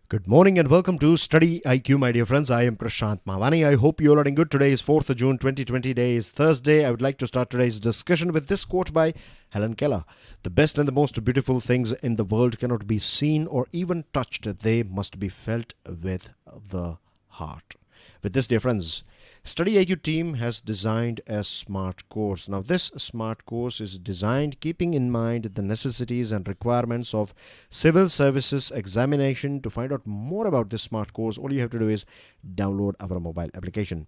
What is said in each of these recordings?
Good morning and welcome to Study IQ, my dear friends. I am Prashant Mavani. I hope you all are doing good. Today is 4th of June 2020. Day is Thursday. I would like to start today's discussion with this quote by Helen Keller. The best and the most beautiful things in the world cannot be seen or even touched. They must be felt with the heart. With this, dear friends, StudyIQ team has designed a smart course. Now, this smart course is designed keeping in mind the necessities and requirements of Civil Services Examination. To find out more about this smart course, all you have to do is download our mobile application.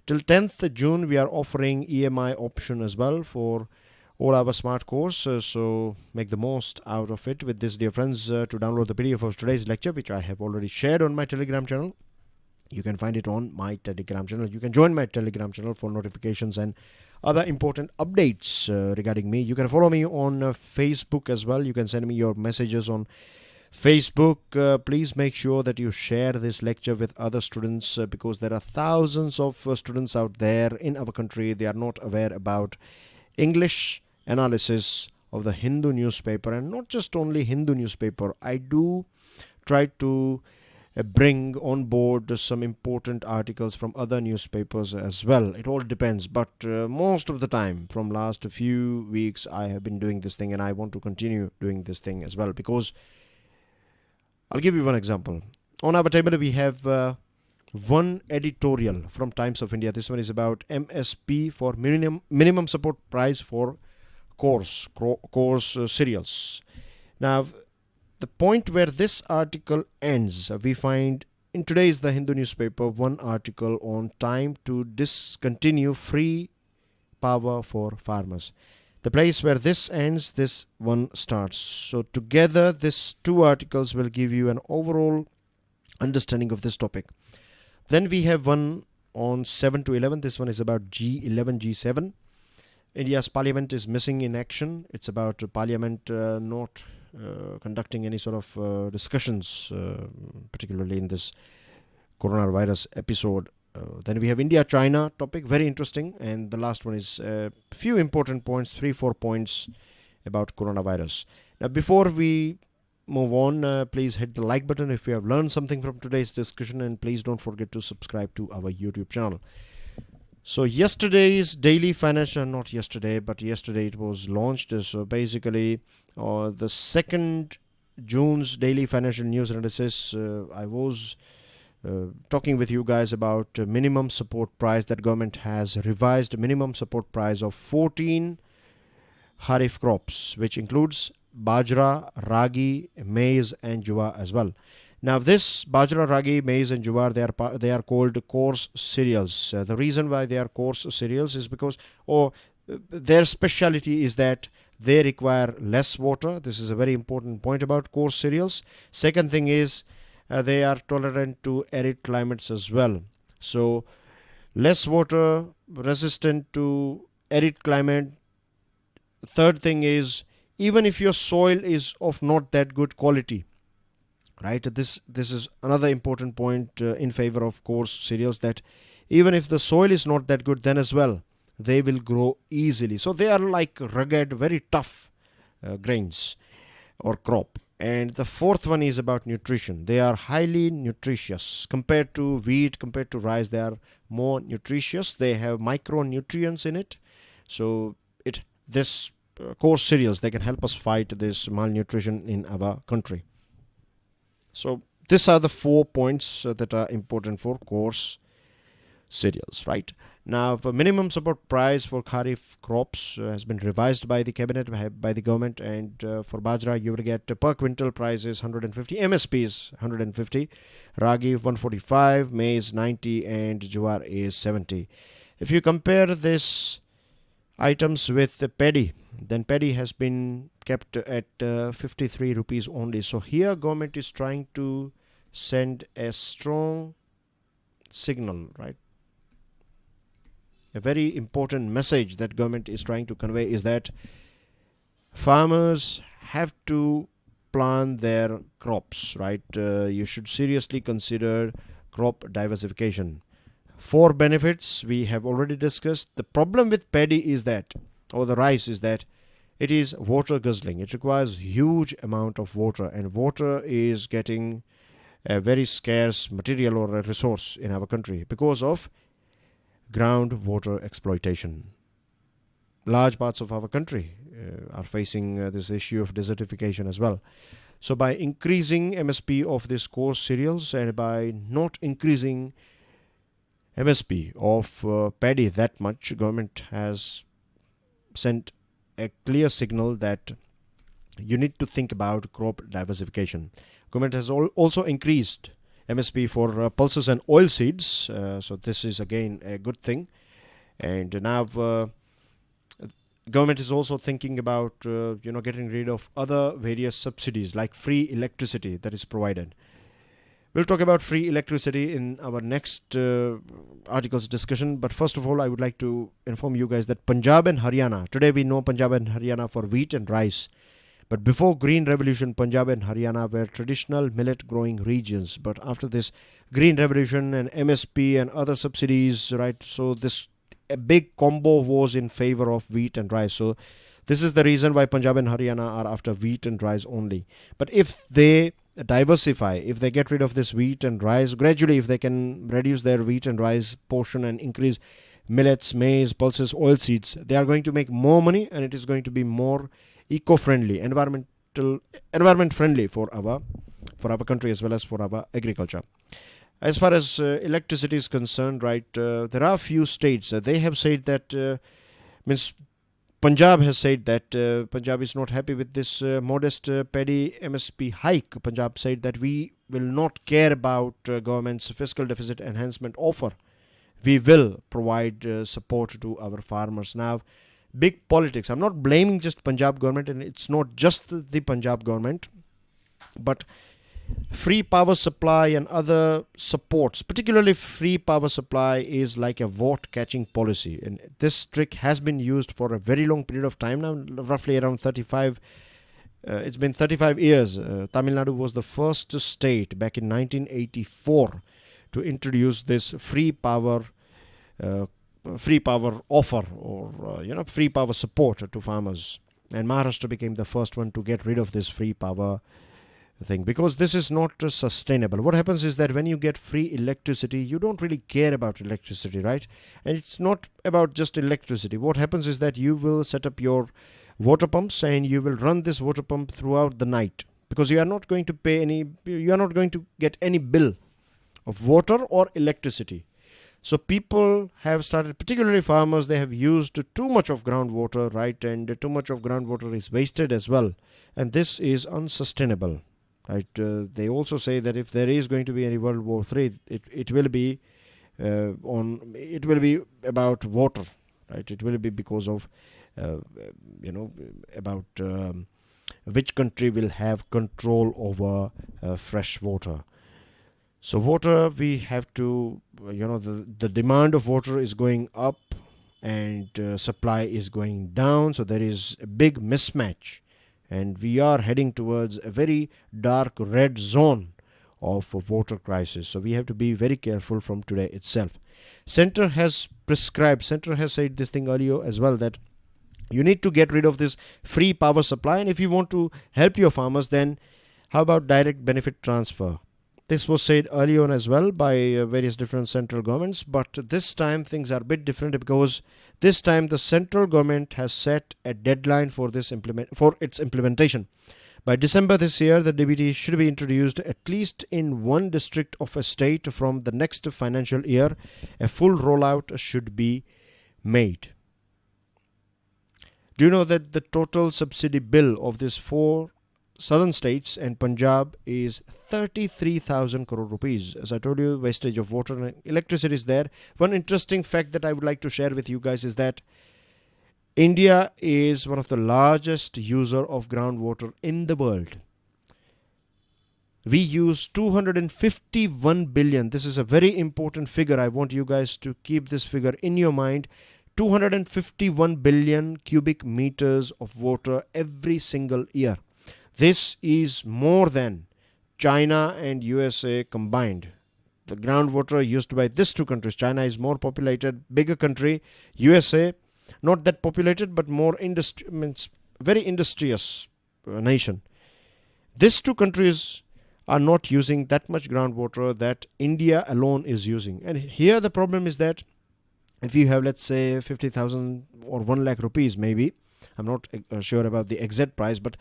Till 10th June, we are offering EMI option as well for all our smart course. So make the most out of it with this, dear friends. To download the PDF of today's lecture, which I have already shared on my Telegram channel. You can find it on my Telegram channel. You can join my Telegram channel for notifications and other important updates regarding me. You can follow me on Facebook as well. You can send me your messages on Facebook. Please make sure that you share this lecture with other students because there are thousands of students out there in our country. They are not aware about English analysis of the Hindu newspaper, and not just only Hindu newspaper. I do try to bring on board some important articles from other newspapers as well. It all depends, but most of the time from last few weeks I have been doing this thing, and I want to continue doing this thing as well, because I'll give you one example. On our table we have one editorial from Times of India. This one is about MSP for minimum support price for course serials. Now, the point where this article ends, we find in today's The Hindu newspaper one article on time to discontinue free power for farmers. The place where this ends, this one starts. So together, these two articles will give you an overall understanding of this topic. Then we have one on 7 to 11. This one is about G11, G7. India's parliament is missing in action. It's about parliament not conducting any sort of discussions, particularly in this coronavirus episode. Then we have India-China topic, very interesting. And the last one is a few important points, 3-4 points about coronavirus. Now, before we move on, please hit the like button if you have learned something from today's discussion, and please don't forget to subscribe to our YouTube channel. So yesterday's daily financial, not yesterday, but yesterday it was launched. So basically, the 2nd June's daily financial news analysis, I was talking with you guys about minimum support price that government has revised. Minimum support price of 14 Kharif crops, which includes bajra, ragi, maize and jowar as well. Now, this bajra, ragi, maize and jowar, they are called coarse cereals. The reason why they are coarse cereals is because their speciality is that they require less water. This is a very important point about coarse cereals. Second thing is they are tolerant to arid climates as well. So less water, resistant to arid climate. Third thing is, even if your soil is of not that good quality, right? This is another important point in favor of coarse cereals, that even if the soil is not that good, then as well they will grow easily. So they are like rugged, very tough grains or crop. And the fourth one is about nutrition. They are highly nutritious compared to wheat, compared to rice. They are more nutritious. They have micronutrients in it. So this coarse cereals, they can help us fight this malnutrition in our country. So these are the 4 points that are important for coarse cereals, right? Now, the minimum support price for Kharif crops has been revised by the cabinet, by the government, and for bajra you will get per quintal price is 150, MSP is 150, ragi 145, maize 90, and jowar is 70. If you compare this items with the paddy, then paddy has been kept at 53 rupees only. So here government is trying to send a strong signal, right? A very important message that government is trying to convey is that farmers have to plant their crops, right? You should seriously consider crop diversification. 4 benefits we have already discussed. The problem with paddy is that, or the rice, is that it is water guzzling. It requires huge amount of water, and water is getting a very scarce material or a resource in our country because of groundwater exploitation. Large parts of our country are facing this issue of desertification as well. So by increasing MSP of this coarse cereals and by not increasing MSP of paddy that much, government has sent a clear signal that you need to think about crop diversification. Government has also increased MSP for pulses and oil seeds, so this is again a good thing. And now government is also thinking about getting rid of other various subsidies like free electricity that is provided. We'll talk about free electricity in our next articles discussion. But first of all, I would like to inform you guys that Punjab and Haryana, today we know Punjab and Haryana for wheat and rice. But before Green Revolution, Punjab and Haryana were traditional millet growing regions. But after this Green Revolution and MSP and other subsidies, right, so this a big combo was in favor of wheat and rice. So this is the reason why Punjab and Haryana are after wheat and rice only. But if they diversify, if they get rid of this wheat and rice, gradually if they can reduce their wheat and rice portion and increase millets, maize, pulses, oil seeds, they are going to make more money, and it is going to be more eco-friendly, environment friendly for our country as well as for our agriculture. As far as electricity is concerned, right, there are few states they have said that means Punjab has said that Punjab is not happy with this modest paddy MSP hike. Punjab said that we will not care about government's fiscal deficit enhancement offer. We will provide support to our farmers. Now, big politics. I'm not blaming just Punjab government, and it's not just the Punjab government, but free power supply and other supports, particularly free power supply, is like a vote catching policy, and this trick has been used for a very long period of time now, roughly around 35. It's been 35 years. Tamil Nadu was the first state back in 1984 to introduce this free power offer, or free power support to farmers, and Maharashtra became the first one to get rid of this free power thing, because this is not sustainable. What happens is that when you get free electricity, you don't really care about electricity, right? And it's not about just electricity. What happens is that you will set up your water pumps and you will run this water pump throughout the night, because you are not going to get any bill of water or electricity. So people have started, particularly farmers, they have used too much of groundwater, right? And too much of groundwater is wasted as well. And this is unsustainable, right? They also say that if there is going to be any World War III, it will be about water, right? It will be because of about which country will have control over fresh water. So water, we have to, the demand of water is going up and supply is going down. So there is a big mismatch, and we are heading towards a very dark red zone of a water crisis. So we have to be very careful from today itself. Center has said this thing earlier as well, that you need to get rid of this free power supply. And if you want to help your farmers, then how about direct benefit transfer? This was said earlier on as well by various different central governments, but this time things are a bit different, because this time the central government has set a deadline for its implementation. By December this year, the DBT should be introduced at least in one district of a state from the next financial year. A full rollout should be made. Do you know that the total subsidy bill of these four southern states and Punjab is 33,000 crore rupees? As I told you, wastage of water and electricity is there. One interesting fact that I would like to share with you guys is that India is one of the largest user of groundwater in the world. We use 251 billion. This is a very important figure. I want you guys to keep this figure in your mind. 251 billion cubic meters of water every single year. This is more than China and USA combined. The groundwater used by these two countries. China is more populated, bigger country. USA, not that populated, but more very industrious nation. These two countries are not using that much groundwater that India alone is using. And here the problem is that if you have, let's say, 50,000 or 1 lakh rupees, maybe, I'm not sure about the exact price, but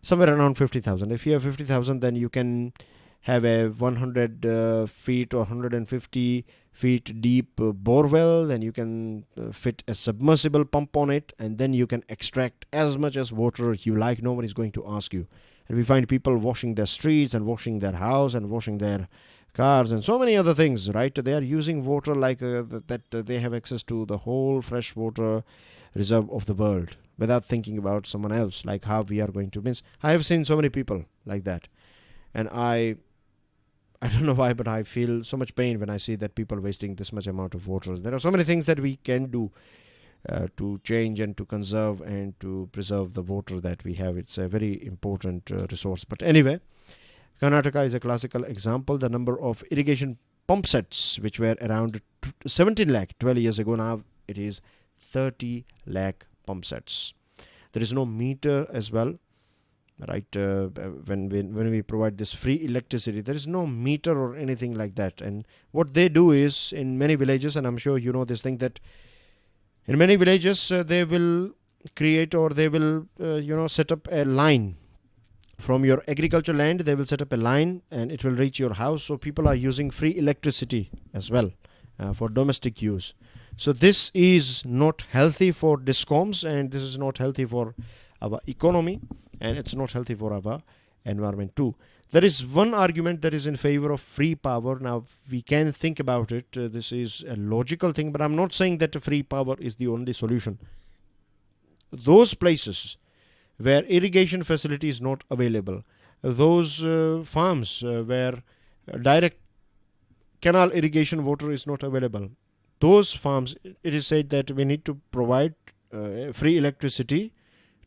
somewhere around 50,000. If you have 50,000, then you can have a 100 feet or 150 feet deep bore well. Then you can fit a submersible pump on it, and then you can extract as much as water you like. No one is going to ask you. And we find people washing their streets and washing their house and washing their cars and so many other things, right? They are using water like that they have access to the whole fresh water reserve of the world without thinking about someone else, like how we are going to miss. I have seen so many people like that, and I don't know why, but I feel so much pain when I see that people wasting this much amount of water. There are so many things that we can do to change and to conserve and to preserve the water that we have. It's a very important resource. But anyway, Karnataka is a classical example. The number of irrigation pump sets, which were around 17 lakh 12 years ago, now it is 30 lakh pump sets. There is no meter as well, right? When we provide this free electricity, there is no meter or anything like that. And what they do is, in many villages, and I'm sure you know this thing, that in many villages they will create, or they will set up a line from your agriculture land. They will set up a line and it will reach your house. So people are using free electricity as well for domestic use. So this is not healthy for discoms, and this is not healthy for our economy, and it's not healthy for our environment too. There is one argument that is in favor of free power. Now we can think about it. This is a logical thing, but I'm not saying that free power is the only solution. Those places where irrigation facility is not available, those farms where direct canal irrigation water is not available, those farms, it is said that we need to provide free electricity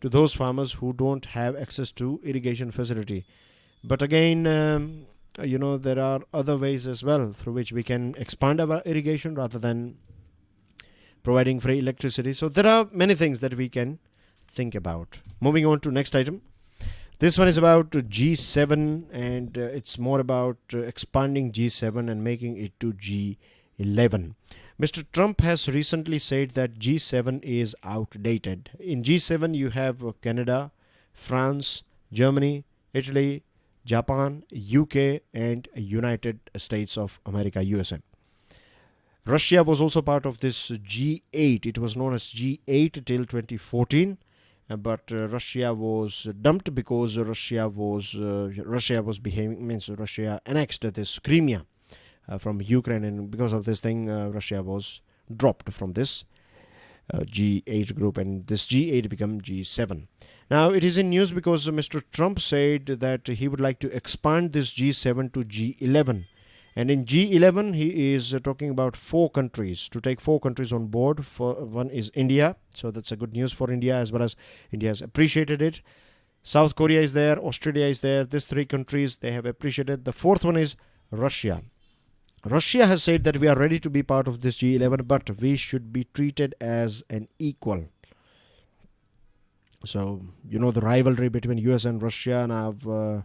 to those farmers who don't have access to irrigation facility. But again, there are other ways as well through which we can expand our irrigation rather than providing free electricity. So there are many things that we can think about. Moving on to next item. This one is about G7, and it's more about expanding G7 and making it to G11. Mr. Trump has recently said that G7 is outdated. In G7 you have Canada, France, Germany, Italy, Japan, UK, and United States of America, USA. Russia was also part of this G8. It was known as G8 till 2014. But Russia was dumped because Russia annexed this Crimea from Ukraine, and because of this thing, Russia was dropped from this G8 group, and this G8 became G7. Now it is in news because Mr. Trump said that he would like to expand this G7 to G11. And in G11, he is talking about 4 countries, to take 4 countries on board. One is India, so that's a good news for India, as well as India has appreciated it. South Korea is there, Australia is there. These 3 countries, they have appreciated. The 4th one is Russia. Russia has said that we are ready to be part of this G11, but we should be treated as an equal. So, the rivalry between US and Russia. Now,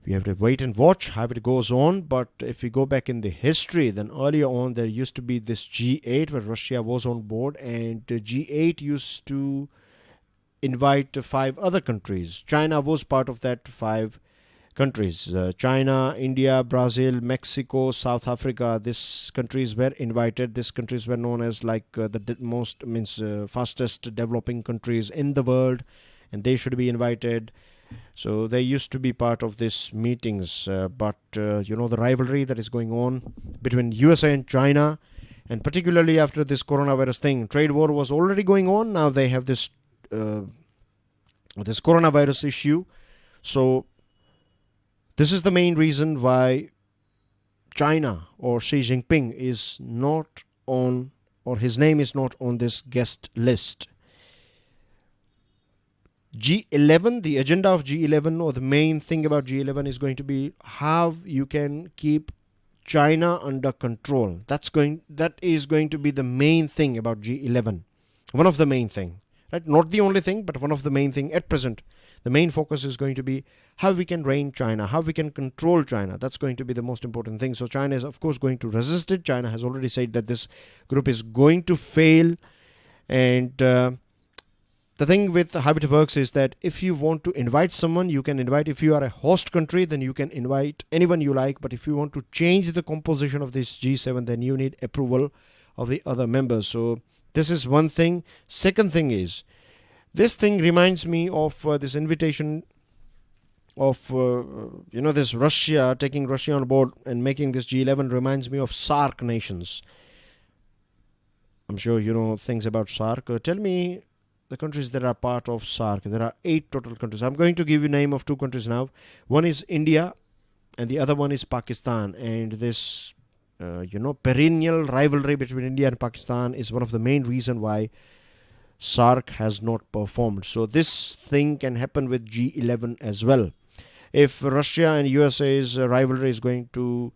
we have to wait and watch how it goes on. But if we go back in the history, then earlier on there used to be this G8 where Russia was on board, and G8 used to invite 5 other countries. China was part of that 5 countries. China, India, Brazil, Mexico, South Africa. These countries were invited. These countries were known as like the fastest developing countries in the world, and they should be invited. So they used to be part of these meetings, but the rivalry that is going on between USA and China, and particularly after this coronavirus thing, trade war was already going on. Now they have this coronavirus issue. So this is the main reason why China or Xi Jinping is not on, or his name is not on this guest list. G11, the agenda of G11, or the main thing about G11 is going to be how you can keep China under control. That is going to be the main thing about G11. One of the main thing, right? Not the only thing, but one of the main thing at present. The main focus is going to be how we can rein China, how we can control China. That's going to be the most important thing. So China is, of course, going to resist it. China has already said that this group is going to fail. And the thing with how it works is that if you want to invite someone, you can invite. If you are a host country, then you can invite anyone you like. But if you want to change the composition of this G7, then you need approval of the other members. So this is one thing. Second thing is, this thing reminds me of this invitation of, this Russia, taking Russia on board and making this G11 reminds me of SAARC nations. I'm sure you know things about SAARC. Tell me the countries that are part of SAARC. There are 8 total countries. I'm going to give you name of 2 countries now. One is India and the other one is Pakistan. And this, perennial rivalry between India and Pakistan is one of the main reason why SAARC has not performed. So this thing can happen with G11 as well. If Russia and USA's rivalry is going to,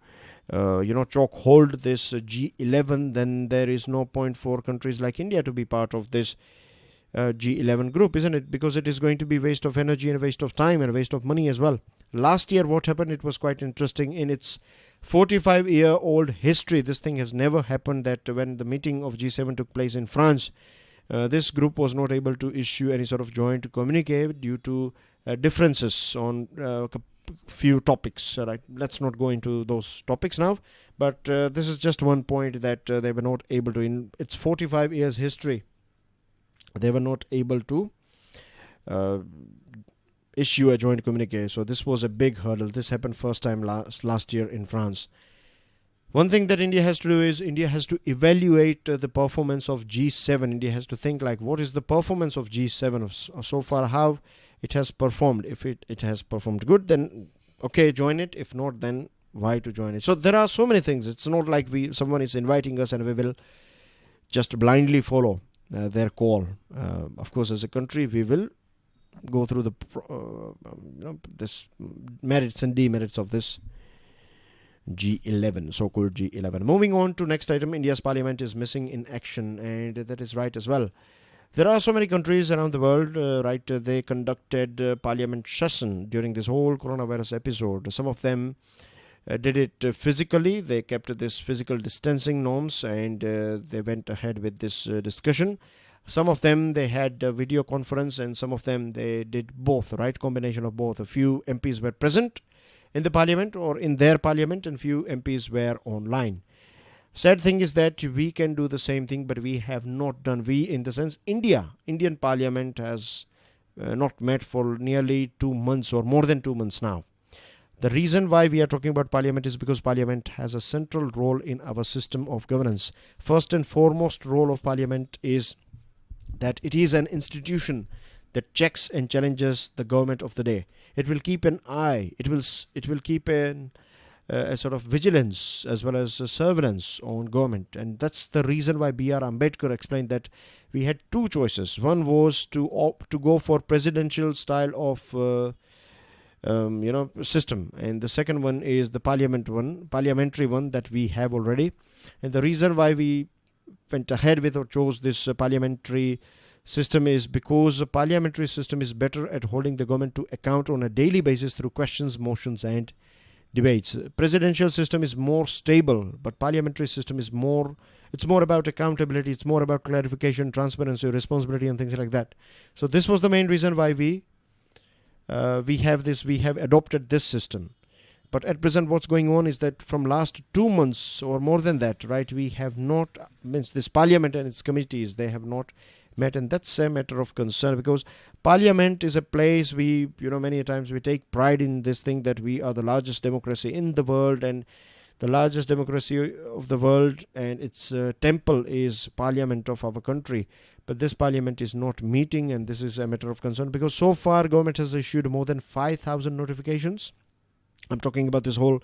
choke hold this G11, then there is no point for countries like India to be part of this G11 group, isn't it? Because it is going to be waste of energy and waste of time and waste of money as well. Last year, what happened? It was quite interesting. In its 45-year-old history, this thing has never happened, that when the meeting of G7 took place in France, this group was not able to issue any sort of joint communique due to differences on a few topics. Right? Let's not go into those topics now. But this is just one point that they were not able to, in its 45 years history, they were not able to issue a joint communique. So this was a big hurdle. This happened first time last year in France. One thing that India has to do is India has to evaluate the performance of G7. India has to think like, what is the performance of G7 so far, how it has performed. If it has performed good, then okay, join it. If not, then why to join it? So there are so many things. It's not like someone is inviting us and we will just blindly follow their call. Of course, as a country, we will go through the this merits and demerits of this G11, so-called G11. Moving on to next item, India's parliament is missing in action, and that is right as well. There are so many countries around the world, they conducted parliament session during this whole coronavirus episode. Some of them did it physically. They kept this physical distancing norms and they went ahead with this discussion. Some of them, they had a video conference, and some of them, they did both, right? Combination of both. A few MPs were present in the parliament or in their parliament, and few MPs were online. Sad thing is that we can do the same thing, but we have not done. We, in the sense, Indian parliament has not met for nearly 2 months or more than 2 months now. The reason why we are talking about parliament is because parliament has a central role in our system of governance. First and foremost role of parliament is that it is an institution that checks and challenges the government of the day. It will keep an eye. It will keep a sort of vigilance as well as surveillance on government. And that's the reason why B.R. Ambedkar explained that we had 2 choices. One was to go for presidential style of system, and the second one is the parliamentary one that we have already. And the reason why we went ahead with or chose this parliamentary system is because the parliamentary system is better at holding the government to account on a daily basis through questions, motions and debates. Presidential system is more stable, but parliamentary system is more about accountability, it's more about clarification, transparency, responsibility and things like that. So this was the main reason why we have adopted this system. But at present, what's going on is that from last 2 months or more than that, right, we have not, this parliament and its committees, they have not met, and that's a matter of concern, because parliament is a place many times we take pride in this thing that we are the largest democracy in the world and the largest democracy of the world, and its temple is parliament of our country. But this parliament is not meeting, and this is a matter of concern because so far government has issued more than 5,000 notifications. I'm talking about this whole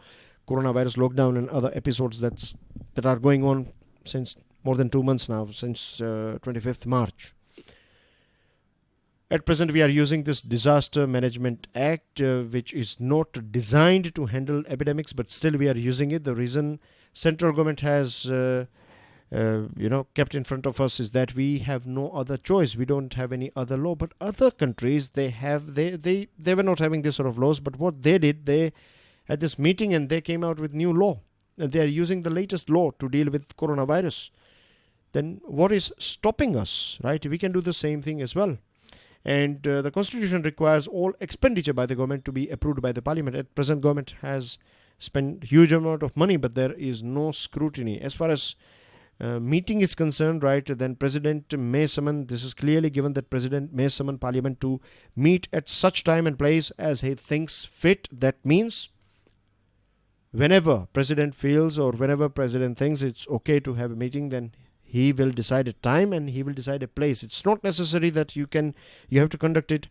coronavirus lockdown and other episodes that are going on since more than 2 months now, since 25th March. At present, we are using this Disaster Management Act, which is not designed to handle epidemics, but still we are using it. The reason central government has kept in front of us is that we have no other choice. We don't have any other law. But other countries, they were not having this sort of laws. But what they did, they had this meeting and they came out with new law. And they are using the latest law to deal with coronavirus. Then what is stopping us, right? We can do the same thing as well. And the constitution requires all expenditure by the government to be approved by the parliament. At present, government has spent huge amount of money, but there is no scrutiny. As far as meeting is concerned, right, then President may summon, this is clearly given that President may summon Parliament to meet at such time and place as he thinks fit. That means whenever President feels or whenever President thinks it's okay to have a meeting, then he will decide a time and he will decide a place. It's not necessary that you have to conduct it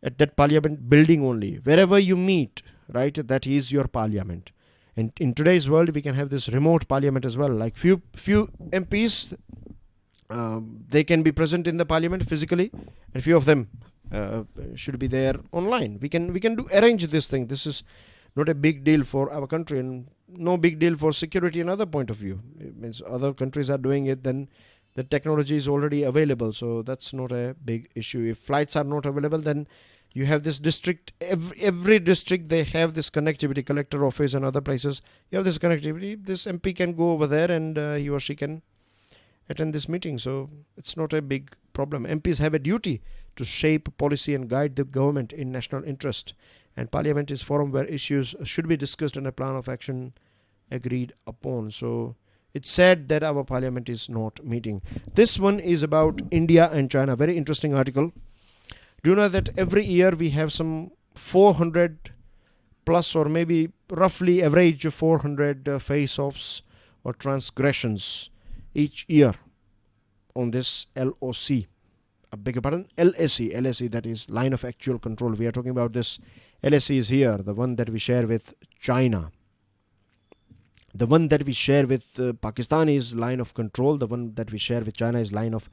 at that Parliament building only. Wherever you meet, right, that is your Parliament. And in today's world, we can have this remote Parliament as well. Like few MPs, they can be present in the Parliament physically, and few of them should be there online. We can arrange this thing. This is not a big deal for our country and no big deal for security and other point of view. It means other countries are doing it, then the technology is already available. So that's not a big issue. If flights are not available, then you have this district, every district, they have this connectivity, collector office and other places. You have this connectivity. This MP can go over there and he or she can attend this meeting. So it's not a big problem. MPs have a duty to shape policy and guide the government in national interest. And Parliament is forum where issues should be discussed and a plan of action agreed upon. So it's sad that our Parliament is not meeting. This one is about India and China. Very interesting article. Do you know that every year we have some 400 plus or maybe roughly average 400 face-offs or transgressions each year on this LOC. I beg your pardon, LSE, that is line of actual control. We are talking about this. LSE is here, the one that we share with China. The one that we share with Pakistan is line of control. The one that we share with China is line of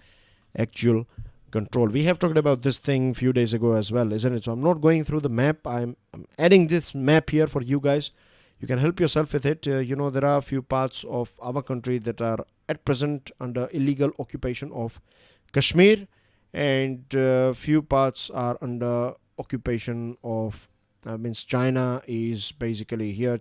actual control. We have talked about this thing a few days ago as well, isn't it? So I'm not going through the map. I'm adding this map here for you guys. You can help yourself with it. There are a few parts of our country that are at present under illegal occupation of Kashmir, and few parts are under occupation of means China is basically here.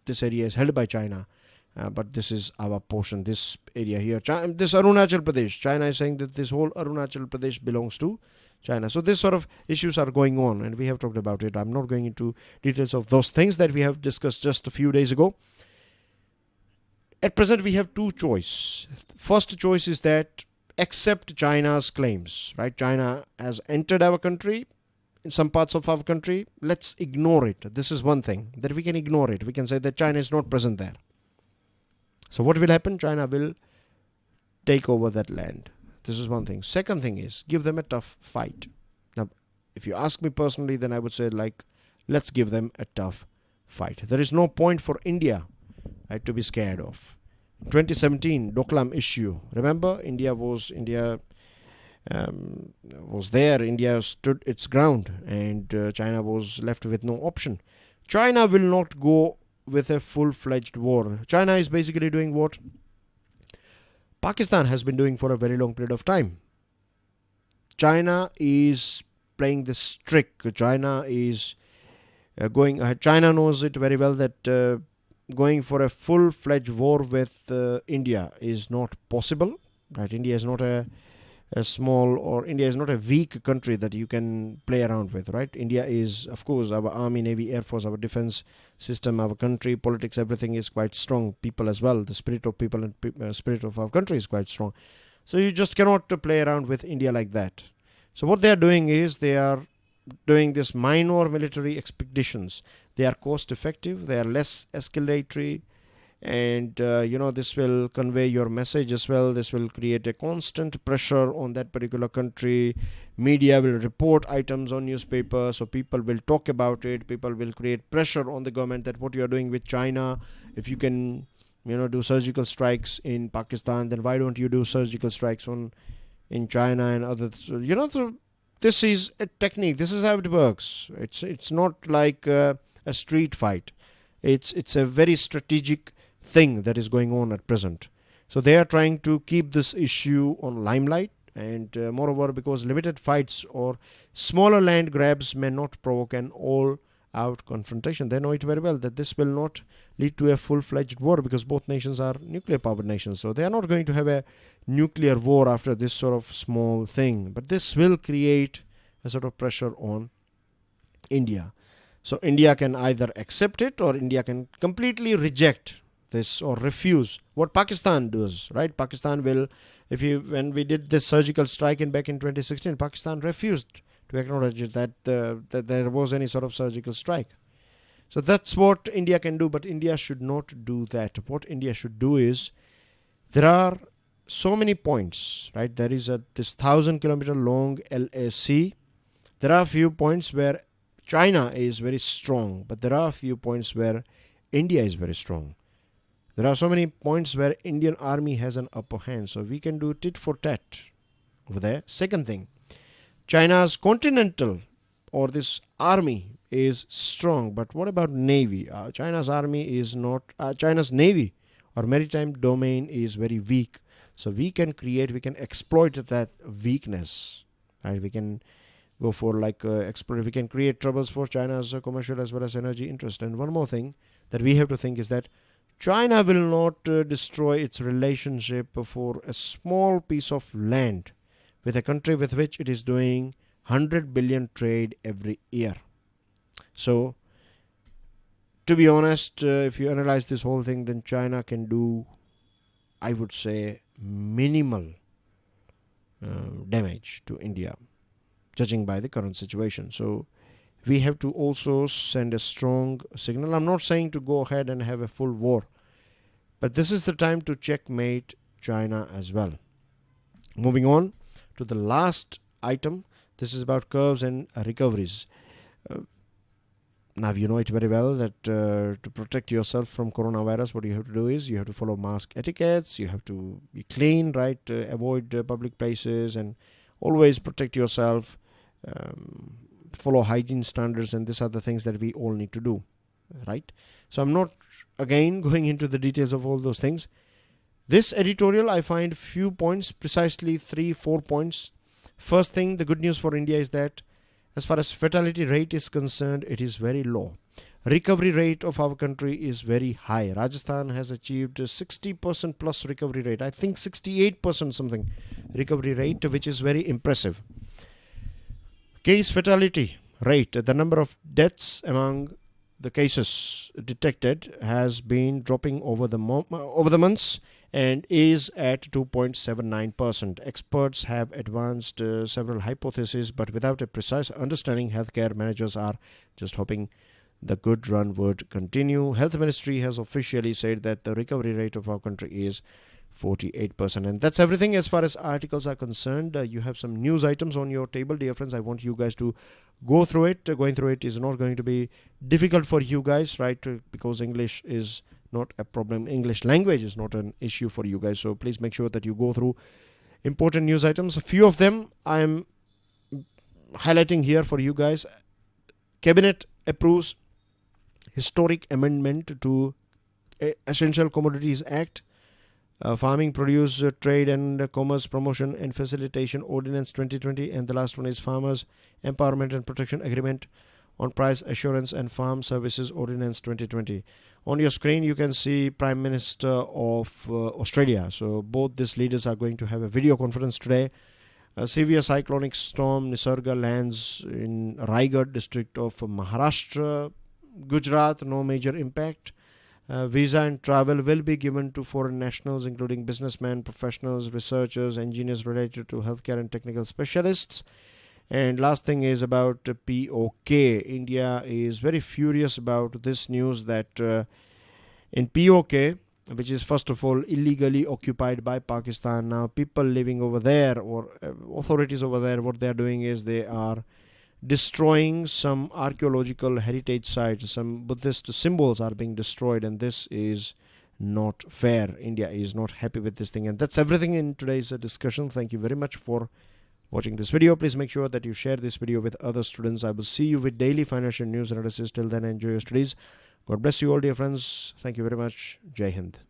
This area is held by China, but this is our portion, this area here. This Arunachal Pradesh, China is saying that this whole Arunachal Pradesh belongs to China. So this sort of issues are going on, and we have talked about it. I'm not going into details of those things that we have discussed just a few days ago. At present, we have two choices. First choice is that accept China's claims, right? China has entered our country, in some parts of our country. Let's ignore it. This is one thing, that we can ignore it. We can say that China is not present there. So what will happen? China will take over that land. This is one thing. Second thing is, give them a tough fight. Now, if you ask me personally, then I would say, let's give them a tough fight. There is no point for India, right, to be scared of. 2017 Doklam issue. Remember, India was there. India stood its ground, and China was left with no option. China will not go with a full-fledged war. China is basically doing what Pakistan has been doing for a very long period of time. China is playing this trick. China is going ahead. China knows it very well that going for a full-fledged war with India is not possible. Right? India is not a small, or India is not a weak country that you can play around with, right? India is, of course, our army, navy, air force, our defense system, our country, politics, everything is quite strong. People as well, the spirit of people and spirit of our country is quite strong. So you just cannot play around with India like that. So what they are doing is they are doing this minor military expeditions. They are cost effective, they are less escalatory, and this will convey your message as well. This will create a constant pressure on that particular country. Media will report items on newspaper, so people will talk about it. People will create pressure on the government that what you are doing with China, if you can do surgical strikes in Pakistan, then why don't you do surgical strikes in China and other so this is a technique. This is how it works. It's not like a street fight. It's a very strategic thing that is going on at present. So they are trying to keep this issue on limelight, and moreover, because limited fights or smaller land grabs may not provoke an all-out confrontation. They know it very well that this will not lead to a full-fledged war, because both nations are nuclear-powered nations. So they are not going to have a nuclear war after this sort of small thing. But this will create a sort of pressure on India. So India can either accept it, or India can completely reject this or refuse. What Pakistan does, right? Pakistan will, when we did this surgical strike back in 2016, Pakistan refused to acknowledge that there was any sort of surgical strike. So that's what India can do, but India should not do that. What India should do is, there are so many points, right? There is this 1,000-kilometer long LAC. There are a few points where China is very strong, but there are a few points where India is very strong. There are so many points where Indian army has an upper hand. So we can do tit for tat over there. Second thing, China's continental or this army is strong. But what about navy? China's army is not, China's navy or maritime domain is very weak. So we can exploit that weakness. Right? We can go for we can create troubles for China's commercial as well as energy interest. And one more thing that we have to think is that China will not destroy its relationship for a small piece of land with a country with which it is doing 100 billion trade every year. So, to be honest, if you analyze this whole thing, then China can do, I would say, minimal damage to India, judging by the current situation. So, we have to also send a strong signal. I'm not saying to go ahead and have a full war, but this is the time to checkmate China as well. Moving on to the last item. This is about curves and recoveries. Now, you know it very well that to protect yourself from coronavirus, what you have to do is you have to follow mask etiquettes. You have to be clean, right? Avoid public places and always protect yourself. Follow hygiene standards, and these are the things that we all need to do, right? So I'm not again going into the details of all those things. This editorial, I find few points, precisely 3-4 points. First thing, the good news for India is that as far as fatality rate is concerned, it is very low. Recovery rate of our country is very high. Rajasthan has achieved a 60% plus recovery rate. I think 68% something recovery rate, which is very impressive. Case fatality rate, the number of deaths among the cases detected has been dropping over the months and is at 2.79%. Experts have advanced several hypotheses, but without a precise understanding, healthcare managers are just hoping the good run would continue. Health Ministry has officially said that the recovery rate of our country is 48%. And that's everything as far as articles are concerned. You have some news items on your table, dear friends. I want you guys to go through it. Going through it is not going to be difficult for you guys, right? Because English is not a problem. English language is not an issue for you guys. So please make sure that you go through important news items. A few of them I am highlighting here for you guys. Cabinet approves historic amendment to Essential Commodities Act. Farming Produce Trade and Commerce Promotion and Facilitation Ordinance 2020, and the last one is Farmers Empowerment and Protection Agreement on Price Assurance and Farm Services Ordinance 2020. On your screen you can see Prime Minister of Australia. So both these leaders are going to have a video conference today. A severe cyclonic storm Nisarga lands in Raigad district of Maharashtra. Gujarat, no major impact. Visa and travel will be given to foreign nationals, including businessmen, professionals, researchers, engineers related to healthcare and technical specialists. And last thing is about POK. India is very furious about this news that in POK, which is first of all illegally occupied by Pakistan, now people living over there or authorities over there, what they are doing is they are destroying some archaeological heritage sites. Some Buddhist symbols are being destroyed, and this is not fair. India is not happy with this thing. And that's everything in today's discussion. Thank you very much for watching this video. Please make sure that you share this video with other students. I will see you with daily financial news analysis. Till then, enjoy your studies. God bless you all, dear friends. Thank you very much. Jai Hind.